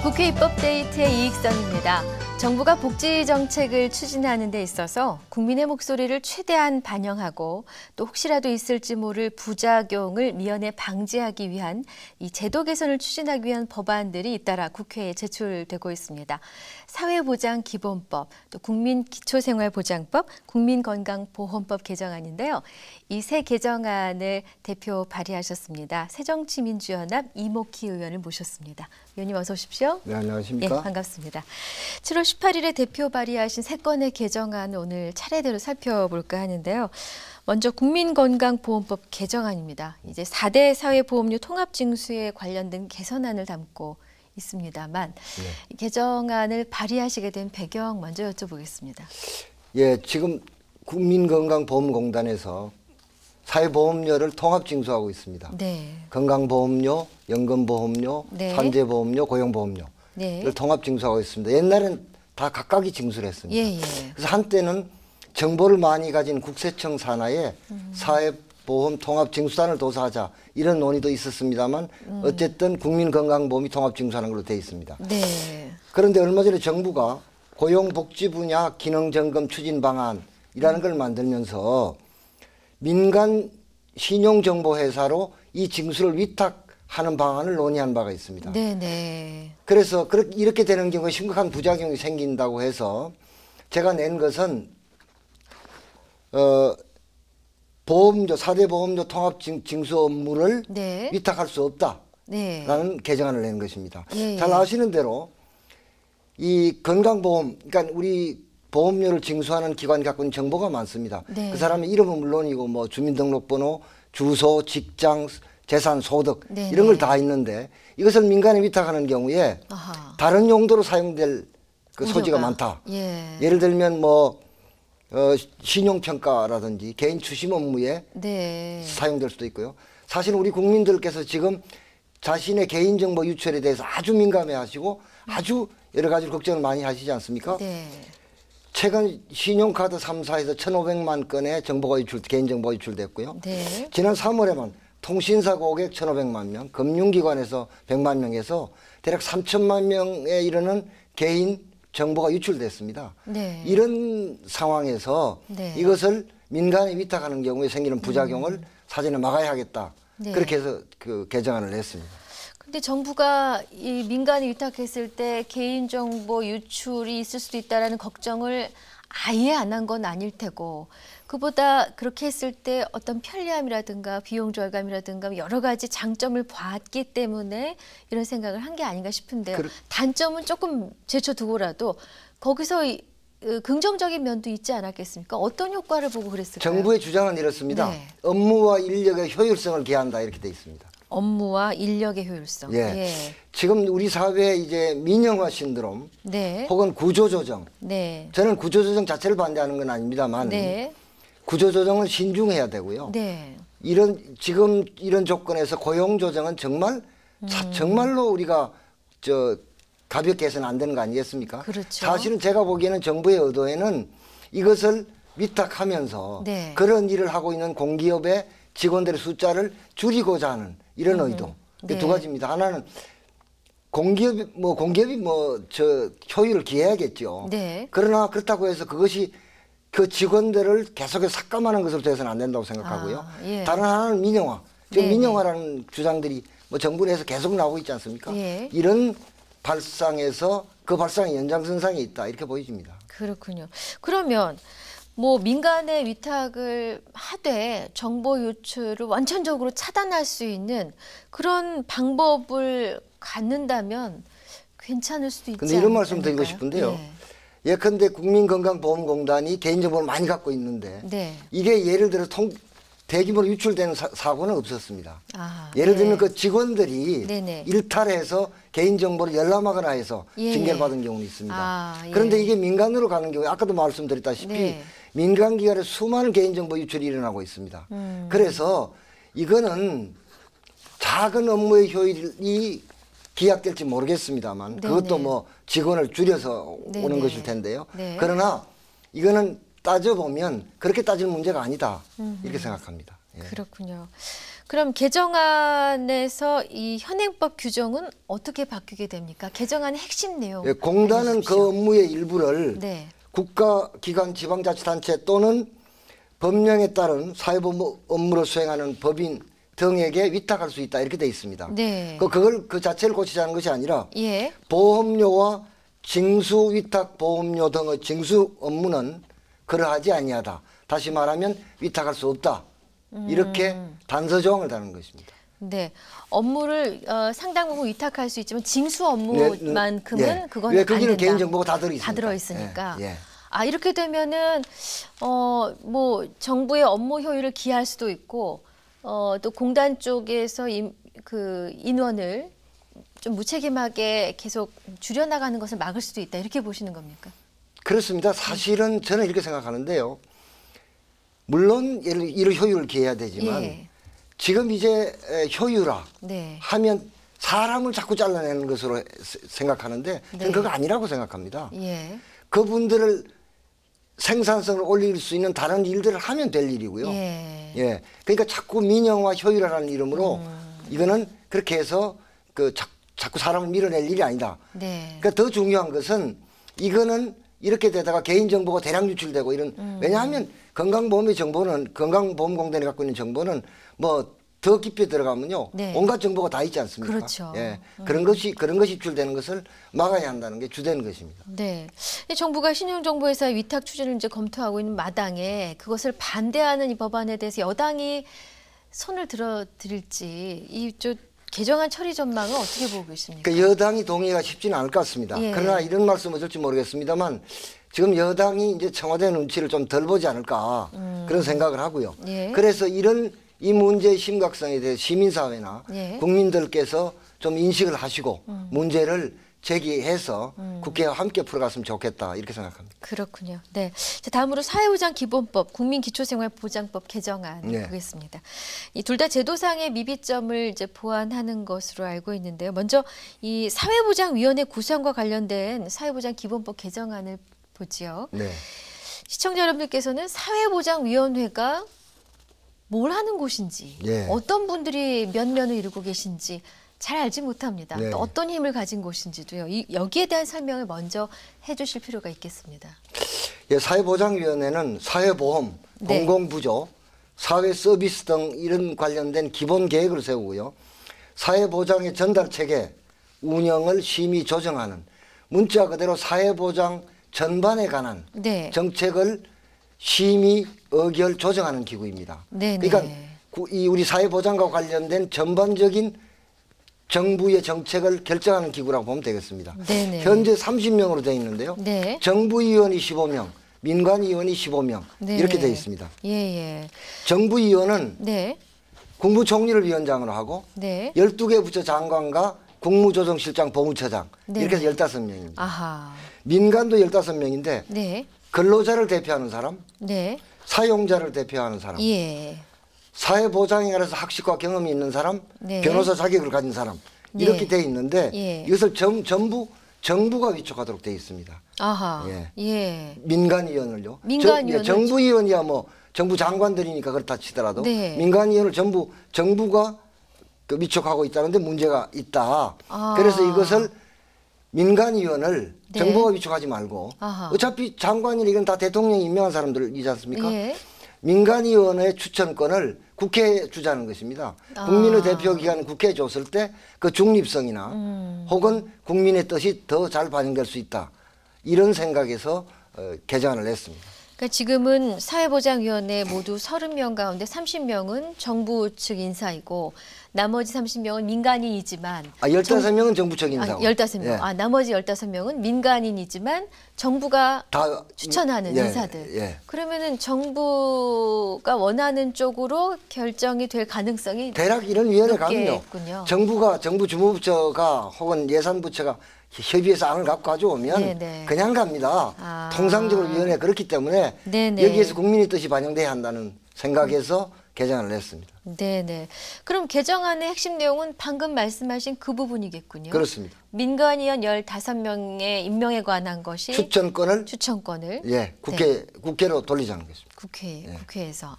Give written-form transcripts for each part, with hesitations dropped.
국회 입법데이트의 이익선입니다. 정부가 복지 정책을 추진하는 데 있어서 국민의 목소리를 최대한 반영하고 또 혹시라도 있을지 모를 부작용을 미연에 방지하기 위한 이 제도 개선을 추진하기 위한 법안들이 잇따라 국회에 제출되고 있습니다. 사회보장기본법, 또 국민기초생활보장법, 국민건강보험법 개정안인데요. 이 세 개정안을 대표 발의하셨습니다. 새정치민주연합 이목희 의원을 모셨습니다. 의원님 어서 오십시오. 네, 안녕하십니까? 예, 반갑습니다. 7월 18일에 대표 발의하신 세 건의 개정안을 오늘 차례대로 살펴볼까 하는데요. 먼저 국민건강보험법 개정안입니다. 이제 4대 사회보험료 통합징수에 관련된 개선안을 담고 있습니다만 이 개정안을 발의하시게 된 배경 먼저 여쭤보겠습니다. 예, 지금 국민건강보험공단에서 사회보험료를 통합징수하고 있습니다. 네. 건강보험료, 연금보험료, 네. 산재보험료, 고용보험료를 네. 통합징수하고 있습니다. 옛날엔 다 각각이 징수를 했습니다. 예, 예. 그래서 한때는 정보를 많이 가진 국세청 산하에 사회보험 통합징수단을 도사하자 이런 논의도 있었습니다만 어쨌든 국민건강보험이 통합징수하는 걸로 되어 있습니다. 네. 그런데 얼마 전에 정부가 고용복지 분야 기능점검 추진 방안이라는 걸 만들면서 민간 신용정보회사로 이 징수를 위탁하는 방안을 논의한 바가 있습니다. 네네. 그래서 이렇게 되는 경우에 심각한 부작용이 생긴다고 해서 제가 낸 것은 보험료, 4대 보험료 통합 징수 업무를 네. 위탁할 수 없다라는 네. 개정안을 낸 것입니다. 예, 잘 아시는 대로 이 건강보험, 그러니까 우리 보험료를 징수하는 기관이 갖고 있는 정보가 많습니다. 네. 그 사람의 이름은 물론이고 뭐 주민등록번호, 주소, 직장, 재산, 소득 네, 이런 걸 네. 다 있는데 이것을 민간에 위탁하는 경우에 아하. 다른 용도로 사용될 그 소지가 우려가. 많다. 예. 예를 들면 뭐 신용평가라든지 개인 추심 업무에 네. 사용될 수도 있고요. 사실 우리 국민들께서 지금 자신의 개인정보 유출에 대해서 아주 민감해 하시고 아주 여러 가지 걱정을 많이 하시지 않습니까? 네. 최근 신용카드 3사에서 1,500만 건의 정보가 개인정보가 유출됐고요. 네. 지난 3월에만 통신사 고객 1,500만 명, 금융기관에서 100만 명에서 대략 3천만 명에 이르는 개인 정보가 유출됐습니다. 네. 이런 상황에서 네. 이것을 민간에 위탁하는 경우에 생기는 부작용을 사전에 막아야 하겠다. 네. 그렇게 해서 그 개정안을 냈습니다. 근데 정부가 이 민간에 위탁했을 때 개인정보 유출이 있을 수도 있다라는 걱정을 아예 안 한 건 아닐 테고 그보다 그렇게 했을 때 어떤 편리함이라든가 비용 절감이라든가 여러 가지 장점을 봤기 때문에 이런 생각을 한 게 아닌가 싶은데요. 단점은 조금 제쳐두고라도 거기서 긍정적인 면도 있지 않았겠습니까? 어떤 효과를 보고 그랬을까요? 정부의 주장은 이렇습니다. 네. 업무와 인력의 효율성을 기한다 이렇게 돼 있습니다. 업무와 인력의 효율성. 예. 예. 지금 우리 사회에 이제 민영화 신드롬 네. 혹은 구조조정. 네. 저는 구조조정 자체를 반대하는 건 아닙니다만 네. 구조조정은 신중해야 되고요. 네. 지금 이런 조건에서 고용조정은 정말로 우리가 가볍게 해서는 안 되는 거 아니겠습니까? 그렇죠. 사실은 제가 보기에는 정부의 의도에는 이것을 위탁하면서 네. 그런 일을 하고 있는 공기업의 직원들의 숫자를 줄이고자 하는 이런 의도. 네. 두 가지입니다. 하나는 공기업이 효율을 기해야겠죠. 네. 그러나 그렇다고 해서 그것이 그 직원들을 계속해서 삭감하는 것으로 돼서는 안 된다고 생각하고요. 예. 다른 하나는 민영화. 지금 네, 민영화라는 주장들이 정부 내에서 계속 나오고 있지 않습니까? 예. 이런 발상에서 그 발상의 연장선상에 있다 이렇게 보여집니다. 그렇군요. 그러면 뭐 민간의 위탁을 하되 정보 유출을 원천적으로 차단할 수 있는 그런 방법을 갖는다면 괜찮을 수도 있지 근데 이런 말씀 드리고 않을까요? 싶은데요. 네. 예컨대 국민건강보험공단이 개인정보를 많이 갖고 있는데 네. 이게 예를 들어 대규모로 유출되는 사고는 없었습니다. 아, 예를 예. 들면 그 직원들이 네네. 일탈해서 개인정보를 열람하거나 해서 예. 징계를 받은 경우는 있습니다. 아, 예. 그런데 이게 민간으로 가는 경우에 아까도 말씀드렸다시피 네. 민간기관에 수많은 개인정보 유출이 일어나고 있습니다. 그래서 이거는 작은 업무의 효율이 기약될지 모르겠습니다만 네네. 그것도 뭐 직원을 줄여서 네네. 오는 것일 텐데요. 네. 그러나 이거는 따져보면 그렇게 따질 문제가 아니다 이렇게 생각합니다. 예. 그렇군요. 그럼 개정안에서 이 현행법 규정은 어떻게 바뀌게 됩니까? 개정안의 핵심 내용. 예, 공단은 알려주십시오. 그 업무의 일부를 네. 국가기관 지방자치단체 또는 법령에 따른 사회보험 업무를 수행하는 법인 등에게 위탁할 수 있다 이렇게 돼 있습니다. 네. 그걸 그 자체를 고치자는 것이 아니라 예. 보험료와 징수 위탁 보험료 등의 징수 업무는 그러하지 아니하다. 다시 말하면 위탁할 수 없다. 이렇게 단서 조항을 다는 것입니다. 네. 업무를 상당 부분 위탁할 수 있지만 징수 업무만큼은 예. 그건 왜 안 거기는 된다. 개인정보가 다 들어있으니까. 다 들어있으니까. 예. 아, 이렇게 되면은 뭐 정부의 업무 효율을 기할 수도 있고 또 공단 쪽에서 그 인원을 좀 무책임하게 계속 줄여나가는 것을 막을 수도 있다. 이렇게 보시는 겁니까? 그렇습니다. 사실은 저는 이렇게 생각하는데요. 물론 이런 효율을 기해야 되지만 예. 지금 이제 효율화 네. 하면 사람을 자꾸 잘라내는 것으로 생각하는데 저는 네. 그거 아니라고 생각합니다. 예. 그분들을 생산성을 올릴 수 있는 다른 일들을 하면 될 일이고요. 예. 예. 그러니까 자꾸 민영화 효율화라는 이름으로 이거는 그렇게 해서 그 자꾸 사람을 밀어낼 일이 아니다. 네. 그러니까 더 중요한 것은 이거는 이렇게 되다가 개인정보가 대량 유출되고 이런 왜냐하면 건강보험의 정보는 건강보험공단이 갖고 있는 정보는 뭐 더 깊이 들어가면요 네. 온갖 정보가 다 있지 않습니까? 그렇죠. 예, 그런 것이 유출되는 것을 막아야 한다는 게 주된 것입니다. 네. 이 정부가 신용정보회사의 위탁 추진을 이제 검토하고 있는 마당에 그것을 반대하는 이 법안에 대해서 여당이 손을 들어드릴지 이쪽 개정안 처리 전망은 어떻게 보고 계십니까? 그러니까 여당이 동의가 쉽지는 않을 것 같습니다. 예. 그러나 이런 말씀 어쩔지 모르겠습니다만 지금 여당이 이제 청와대 눈치를 좀 덜 보지 않을까 그런 생각을 하고요. 예. 그래서 이 문제의 심각성에 대해 시민사회나 예. 국민들께서 좀 인식을 하시고 문제를 제기해서 국회와 함께 풀어갔으면 좋겠다 이렇게 생각합니다. 그렇군요. 네. 자, 다음으로 사회보장 기본법, 국민기초생활보장법 개정안 네. 보겠습니다. 이 둘 다 제도상의 미비점을 이제 보완하는 것으로 알고 있는데요. 먼저 이 사회보장위원회 구성과 관련된 사회보장 기본법 개정안을 보지요. 네. 시청자 여러분들께서는 사회보장위원회가 뭘 하는 곳인지, 예. 어떤 분들이 면면을 이루고 계신지 잘 알지 못합니다. 네. 또 어떤 힘을 가진 곳인지도요. 여기에 대한 설명을 먼저 해주실 필요가 있겠습니다. 예, 사회보장위원회는 사회보험, 네. 공공부조, 사회서비스 등 이런 관련된 기본 계획을 세우고요. 사회보장의 전달체계, 운영을 심의 조정하는 문자 그대로 사회보장 전반에 관한 네. 정책을 심의, 의결, 조정하는 기구입니다. 네네. 그러니까 이 우리 사회보장과 관련된 전반적인 정부의 정책을 결정하는 기구라고 보면 되겠습니다. 네네. 현재 30명으로 되어 있는데요. 네. 정부위원이 15명, 민간위원이 15명 네. 이렇게 되어 있습니다. 예. 정부위원은 네. 국무총리를 위원장으로 하고 네. 12개 부처 장관과 국무조정실장, 법무처장 네. 이렇게 해서 15명입니다. 아하. 민간도 15명인데 네. 근로자를 대표하는 사람, 네. 사용자를 대표하는 사람, 예. 사회보장에 관해서 학식과 경험이 있는 사람, 네. 변호사 자격을 가진 사람 네. 이렇게 돼 있는데 예. 이것을 전부 정부가 위촉하도록 돼 있습니다. 아하. 예. 예. 민간위원을요. 민간위원을 정부위원이야 뭐 정부 장관들이니까 그렇다 치더라도 네. 민간위원을 정부가 그 위촉하고 있다는데 문제가 있다. 아. 그래서 이것을 민간위원을 네. 정부가 위촉하지 말고 아하. 어차피 장관이나 이건 다 대통령이 임명한 사람들이지 않습니까? 예. 민간위원회 추천권을 국회에 주자는 것입니다. 아. 국민의 대표기관 국회에 줬을 때 그 중립성이나 혹은 국민의 뜻이 더 잘 반영될 수 있다. 이런 생각에서 개정안을 냈습니다. 그러니까 지금은 사회보장위원회 모두 30명 가운데 30명은 정부 측 인사이고 나머지 30명은 민간인이지만 15명은 정부 측 인사고. 15명. 예. 나머지 15명은 민간인이지만 정부가 다 추천하는 예, 인사들. 예. 그러면은 정부가 원하는 쪽으로 결정이 될 가능성이 대략 이런 위원회 높게 가면요. 있군요. 정부 주무부처가 혹은 예산부처가 협의해서 안을 갖고 가져오면 네네. 그냥 갑니다. 아. 통상적으로 위원회 그렇기 때문에 네네. 여기에서 국민의 뜻이 반영돼야 한다는 생각에서 개정안을 냈습니다. 네네. 그럼 개정안의 핵심 내용은 방금 말씀하신 그 부분이겠군요. 그렇습니다. 민간위원 15명의 임명에 관한 것이 추천권을 예, 국회로 돌리자는 것입니다. 국회에서.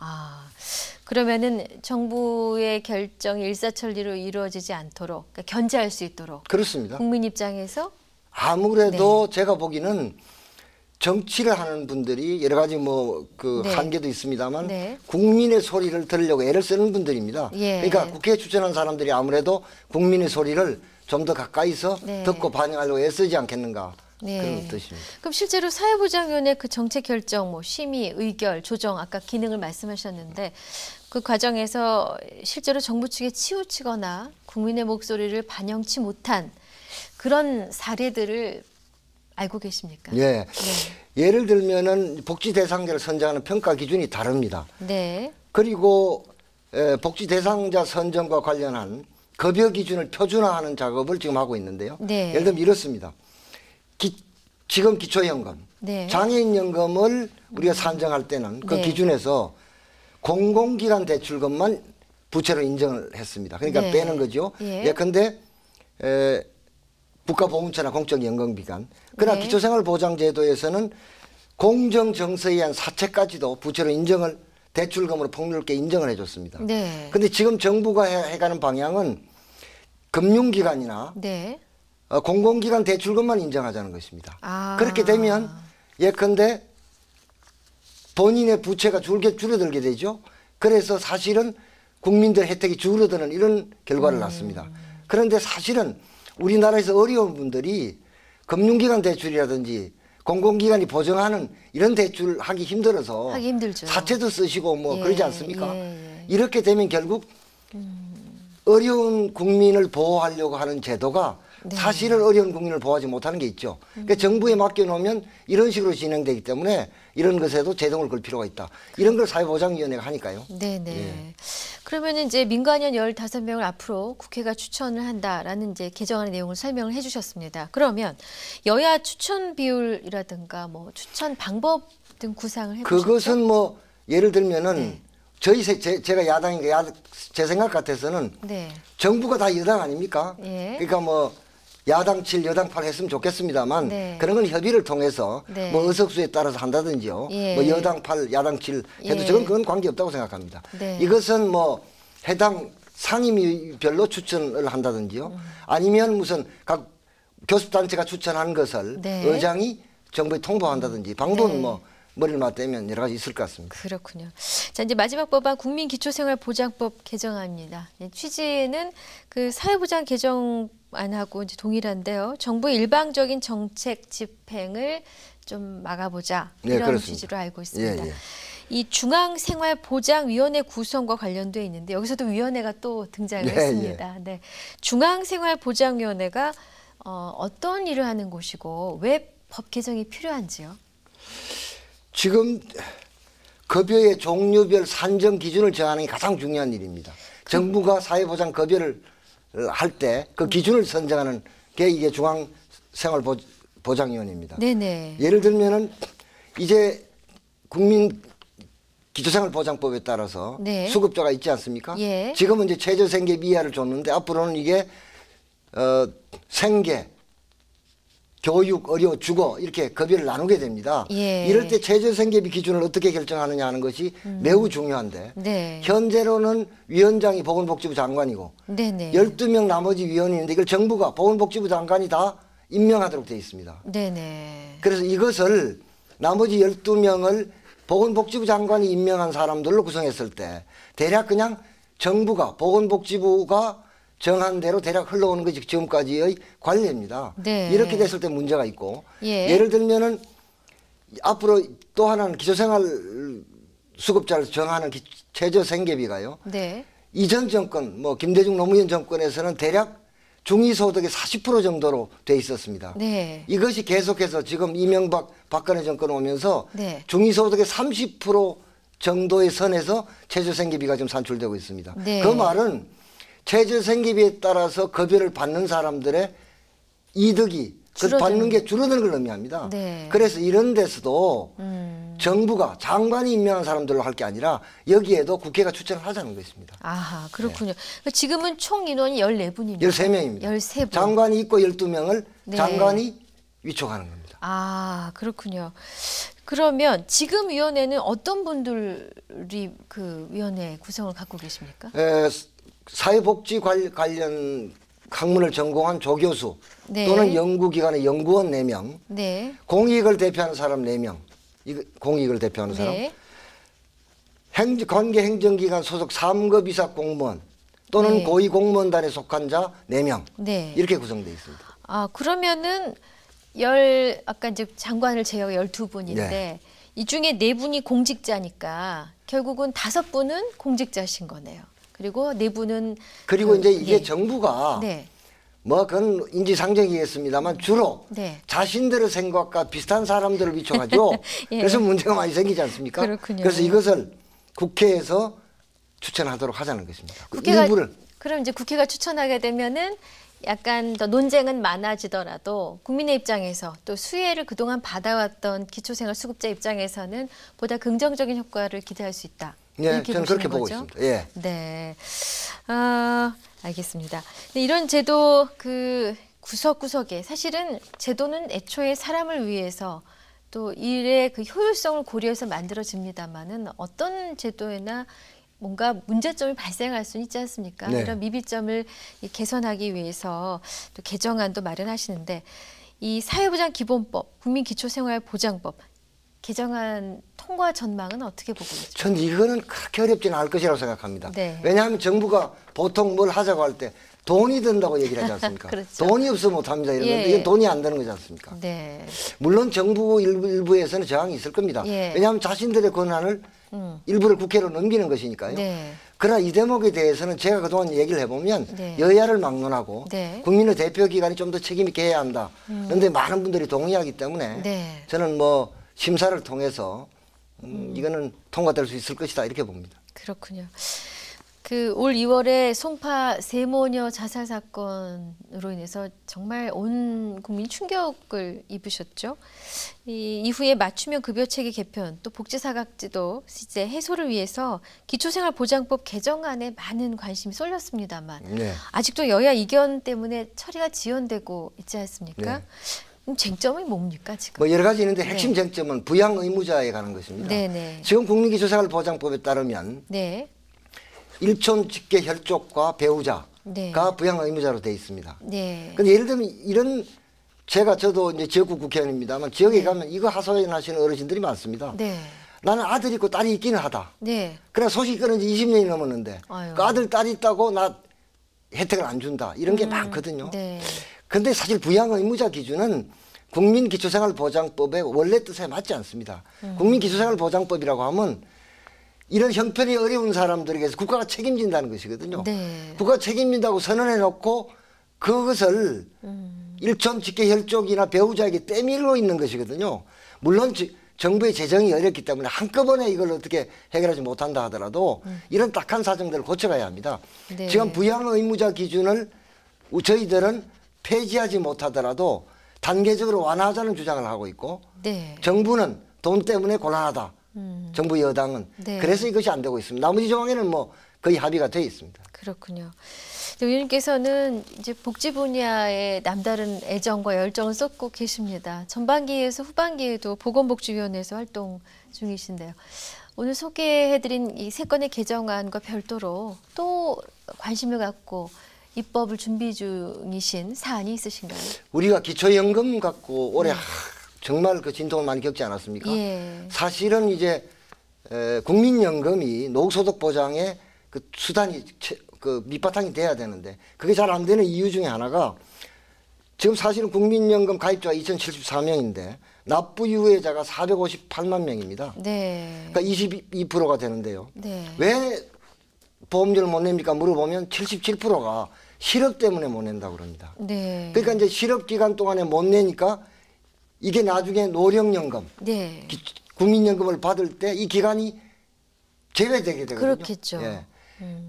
그러면은 정부의 결정이 일사천리로 이루어지지 않도록, 그러니까 견제할 수 있도록. 그렇습니다. 국민 입장에서 아무래도 제가 보기에는 정치를 하는 분들이 여러 가지 한계도 있습니다만 국민의 소리를 들으려고 애를 쓰는 분들입니다. 그러니까 국회에 추천한 사람들이 아무래도 국민의 소리를 좀 더 가까이서 듣고 반영하려고 애쓰지 않겠는가 그런 뜻입니다. 그럼 실제로 사회보장위원회 그 정책 결정, 심의, 의결, 조정 아까 기능을 말씀하셨는데 그 과정에서 실제로 정부 측에 치우치거나 국민의 목소리를 반영치 못한 그런 사례들을 알고 계십니까? 예. 예를 들면은 복지 대상자를 선정하는 평가 기준이 다릅니다. 그리고 복지 대상자 선정과 관련한 급여 기준을 표준화하는 작업을 지금 하고 있는데요. 예를 들면 이렇습니다. 지금 기초연금, 장애인연금을 우리가 산정할 때는 그 기준에서 공공기관 대출금만 부채로 인정을 했습니다. 그러니까 빼는 거죠. 예컨대 국가보훈처나 공적연금기관. 그러나 기초생활보장제도에서는 공정정서에 의한 사채까지도 부채로 인정을 대출금으로 폭넓게 인정을 해줬습니다. 그런데 지금 정부가 해가는 방향은 금융기관이나 공공기관 대출금만 인정하자는 것입니다. 그렇게 되면 예컨대 본인의 부채가 줄어들게 되죠. 그래서 사실은 국민들 혜택이 줄어드는 이런 결과를 낳습니다. 그런데 사실은 우리나라에서 어려운 분들이 금융기관 대출이라든지 공공기관이 보증하는 이런 대출 하기 힘들어서 하기 힘들죠. 사채도 쓰시고 그러지 않습니까? 이렇게 되면 결국 어려운 국민을 보호하려고 하는 제도가 사실은 어려운 국민을 보호하지 못하는 게 있죠. 그러니까 정부에 맡겨놓으면 이런 식으로 진행되기 때문에 이런 것에도 제동을 걸 필요가 있다. 이런 걸 사회보장위원회가 하니까요. 그러면 이제 민간위원 15명을 앞으로 국회가 추천을 한다라는 이제 개정안의 내용을 설명을 해주셨습니다. 그러면 여야 추천 비율이라든가 추천 방법 등 구상을 해보셨죠? 그것은 예를 들면은 제가 야당이니까 제 생각 같아서는 정부가 다 여당 아닙니까? 그러니까 야당 7, 여당 8 했으면 좋겠습니다만 그런 건 협의를 통해서 의석수에 따라서 한다든지요. 여당 8, 야당 7 해도 저는 그건 관계없다고 생각합니다. 이것은 해당 상임위별로 추천을 한다든지요. 아니면 무슨 각 교섭단체가 추천한 것을 의장이 정부에 통보한다든지 방법은 머리를 맞대면 여러 가지 있을 것 같습니다. 그렇군요. 자, 이제 마지막 법안 국민기초생활보장법 개정안입니다. 취지는 그 사회보장 개정안하고 이제 동일한데요. 정부의 일방적인 정책 집행을 좀 막아보자 이런 그렇습니다. 취지로 알고 있습니다. 이 중앙생활보장위원회 구성과 관련돼 있는데 여기서도 위원회가 또 등장을 했습니다. 중앙생활보장위원회가 어떤 일을 하는 곳이고 왜 법 개정이 필요한지요? 지금 급여의 종류별 산정 기준을 정하는 게 가장 중요한 일입니다. 정부가 사회보장 급여를 할 때 그 기준을 선정하는 게 이게 중앙생활보장위원회입니다. 예를 들면은 이제 국민 기초생활보장법에 따라서 수급자가 있지 않습니까? 지금은 이제 최저생계비 이하를 줬는데 앞으로는 이게 생계, 교육, 의료, 주거 이렇게 급여를 나누게 됩니다. 이럴 때 최저생계비 기준을 어떻게 결정하느냐 하는 것이 매우 중요한데 현재로는 위원장이 보건복지부 장관이고 12명 나머지 위원이 있는데 이걸 정부가 보건복지부 장관이 다 임명하도록 되어 있습니다. 그래서 이것을 나머지 12명을 보건복지부 장관이 임명한 사람들로 구성했을 때 대략 그냥 정부가 보건복지부가 정한 대로 대략 흘러오는 것이 지금까지의 관례입니다. 이렇게 됐을 때 문제가 있고 예를 들면은 앞으로 또 하나는 기초생활 수급자를 정하는 최저생계비가요. 이전 정권 김대중 노무현 정권에서는 대략 중위소득의 40% 정도로 돼 있었습니다. 이것이 계속해서 지금 이명박 박근혜 정권 오면서 중위소득의 30% 정도의 선에서 최저생계비가 지금 산출되고 있습니다. 그 말은 최저생계비에 따라서 급여를 받는 사람들의 이득이 그 받는 게 줄어드는 걸 의미합니다. 네. 그래서 이런 데서도 정부가 장관이 임명한 사람들로 할 게 아니라 여기에도 국회가 추천을 하자는 것입니다. 아하, 그렇군요. 지금은 총 인원이 14분입니다. 13명입니다. 13분. 장관이 있고 12명을 네. 장관이 위촉하는 겁니다. 아, 그렇군요. 그러면 지금 위원회는 어떤 분들이 그 위원회 구성을 갖고 계십니까? 사회복지 관련 학문을 전공한 조교수 네. 또는 연구기관의 연구원 4명, 네. 공익을 대표하는 사람 4명, 공익을 대표하는 사람, 네. 관계행정기관 소속 3급 이사 공무원 또는 네. 고위공무원단에 속한 자 4명 네. 이렇게 구성되어 있습니다. 아, 그러면은 아까 이제 장관을 제외하고 12분인데 네. 이 중에 4분이 공직자니까 결국은 5분은 공직자신 거네요. 그리고 4분은 그리고 이제 이게 네. 정부가 네. 뭐 그건 인지상정이겠습니다만 주로 네. 자신들의 생각과 비슷한 사람들을 위촉하죠. 예. 그래서 문제가 많이 생기지 않습니까? 그렇군요. 그래서 이것을 국회에서 추천하도록 하자는 것입니다. 국회가 일부를. 그럼 이제 국회가 추천하게 되면은 약간 더 논쟁은 많아지더라도 국민의 입장에서 또 수혜를 그동안 받아왔던 기초생활수급자 입장에서는 보다 긍정적인 효과를 기대할 수 있다. 네, 이렇게 저는 보시는 그렇게 보고 거죠? 있습니다. 예. 네. 알겠습니다. 근데 이런 제도 그 구석구석에 사실은 제도는 애초에 사람을 위해서 또 일의 그 효율성을 고려해서 만들어집니다만은 어떤 제도에나 뭔가 문제점이 발생할 수는 있지 않습니까? 네. 이런 미비점을 개선하기 위해서 또 개정안도 마련하시는데 이 사회보장기본법, 국민기초생활보장법 개정안 통과 전망은 어떻게 보고 있습니까? 전 이거는 그렇게 어렵지는 않을 것이라고 생각합니다. 네. 왜냐하면 정부가 보통 뭘 하자고 할 때 돈이 든다고 얘기를 하지 않습니까? 그렇죠. 돈이 없으면 못합니다. 이러는데 예. 이건 돈이 안 드는 거지 않습니까? 네. 물론 정부 일부에서는 저항이 있을 겁니다. 예. 왜냐하면 자신들의 권한을 일부를 국회로 넘기는 것이니까요. 네. 그러나 이 대목에 대해서는 제가 그동안 얘기를 해보면 네. 여야를 막론하고 네. 국민의 대표기관이 좀 더 책임 있게 해야 한다. 그런데 많은 분들이 동의하기 때문에 네. 저는 뭐 심사를 통해서 이거는 통과될 수 있을 것이다 이렇게 봅니다. 그렇군요. 그 올 2월에 송파 세모녀 자살 사건으로 인해서 정말 온 국민 충격을 입으셨죠. 이 이후에 맞춤형 급여 체계 개편 또 복지사각지도 시제 해소를 위해서 기초생활보장법 개정안에 많은 관심이 쏠렸습니다만 네. 아직도 여야 이견 때문에 처리가 지연되고 있지 않습니까? 네. 그럼 쟁점이 뭡니까 지금? 뭐 여러 가지 있는데 핵심 쟁점은 부양 의무자에 관한 것입니다. 네네. 지금 국민기초생활보장법에 따르면 네. 일촌 직계 혈족과 배우자가 네. 부양 의무자로 되어 있습니다. 네. 근데 예를 들면 이런 저도 이제 지역구 국회의원입니다만 지역에 가면 이거 하소연하시는 어르신들이 많습니다. 네. 나는 아들이 있고 딸이 있기는 하다. 네. 그러나 소식이 끊은 지 20년이 넘었는데 아유. 그 아들, 딸이 있다고 나 혜택을 안 준다. 이런 게 많거든요. 네. 근데 사실 부양 의무자 기준은 국민기초생활보장법의 원래 뜻에 맞지 않습니다. 국민기초생활보장법이라고 하면 이런 형편이 어려운 사람들에게서 국가가 책임진다는 것이거든요. 네. 국가가 책임진다고 선언해 놓고 그것을 일촌 직계 혈족이나 배우자에게 떼밀고 있는 것이거든요. 물론 정부의 재정이 어렵기 때문에 한꺼번에 이걸 어떻게 해결하지 못한다 하더라도 이런 딱한 사정들을 고쳐가야 합니다. 네. 지금 부양 의무자 기준을 저희들은 폐지하지 못하더라도 단계적으로 완화하자는 주장을 하고 있고 네. 정부는 돈 때문에 곤란하다. 정부 여당은. 네. 그래서 이것이 안 되고 있습니다. 나머지 조항에는 뭐 거의 합의가 돼 있습니다. 그렇군요. 의원님께서는 이제 복지 분야에 남다른 애정과 열정을 쏟고 계십니다. 전반기에서 후반기에도 보건복지위원회에서 활동 중이신데요. 오늘 소개해드린 이 세 건의 개정안과 별도로 또 관심을 갖고 입법을 준비 중이신 사안이 있으신가요? 우리가 기초연금 갖고 올해 정말 그 진통을 많이 겪지 않았습니까? 예. 사실은 이제 국민연금이 노후소득 보장의 그 수단이 그 밑바탕이 돼야 되는데 그게 잘 안 되는 이유 중에 하나가 지금 사실은 국민연금 가입자가 2074명인데 납부 유예자가 458만 명입니다. 네. 그러니까 22%가 되는데요. 네. 왜 보험료를 못 냅니까? 물어보면 77%가 실업 때문에 못 낸다고 그럽니다. 네. 그러니까 이제 실업 기간 동안에 못 내니까 이게 나중에 노령연금, 네. 국민연금을 받을 때 이 기간이 제외되게 되거든요. 그렇겠죠. 예.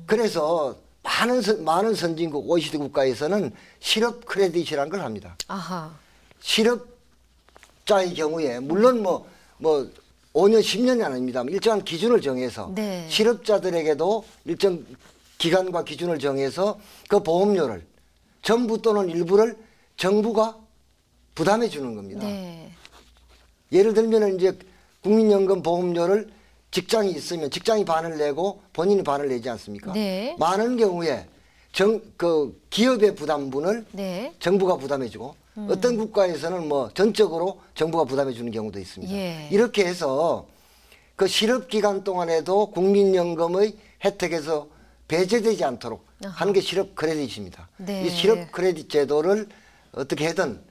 그래서 많은 선진국 OECD 국가에서는 실업 크레딧이라는 걸 합니다. 아하. 실업자의 경우에 물론 뭐 5년, 10년이 아닙니다. 일정한 기준을 정해서 네. 실업자들에게도 일정 기간과 기준을 정해서 그 보험료를 전부 또는 일부를 정부가 부담해 주는 겁니다. 네. 예를 들면 이제 국민연금 보험료를 직장이 있으면 직장이 반을 내고 본인이 반을 내지 않습니까? 네. 많은 경우에 그 기업의 부담분을 네. 정부가 부담해주고 어떤 국가에서는 뭐 전적으로 정부가 부담해주는 경우도 있습니다. 예. 이렇게 해서 그 실업 기간 동안에도 국민연금의 혜택에서 배제되지 않도록 하는 게 실업 크레딧입니다. 네. 이 실업 크레딧 제도를 어떻게든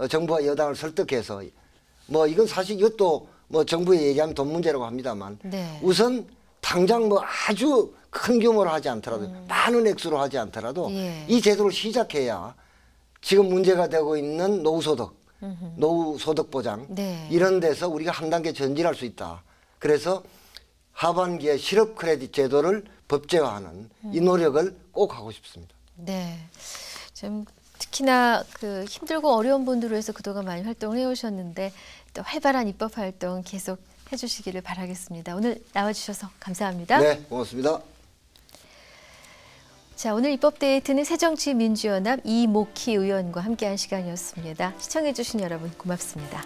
정부와 여당을 설득해서 뭐 이건 사실 이것도 뭐 정부에 얘기하면 돈 문제라고 합니다만 네. 우선 당장 뭐 아주 큰 규모로 하지 않더라도 많은 액수로 하지 않더라도 예. 이 제도를 시작해야 지금 문제가 되고 있는 노후소득 보장 네. 이런 데서 우리가 한 단계 전진할 수 있다. 그래서 하반기에 실업 크레딧 제도를 법제화하는 이 노력을 꼭 하고 싶습니다. 네. 좀 특히나 그 힘들고 어려운 분들을 위해서 그동안 많이 활동을 해오셨는데 또 활발한 입법 활동 계속 해주시기를 바라겠습니다. 오늘 나와주셔서 감사합니다. 네, 고맙습니다. 자, 오늘 입법데이트는 새정치민주연합 이목희 의원과 함께한 시간이었습니다. 시청해주신 여러분 고맙습니다.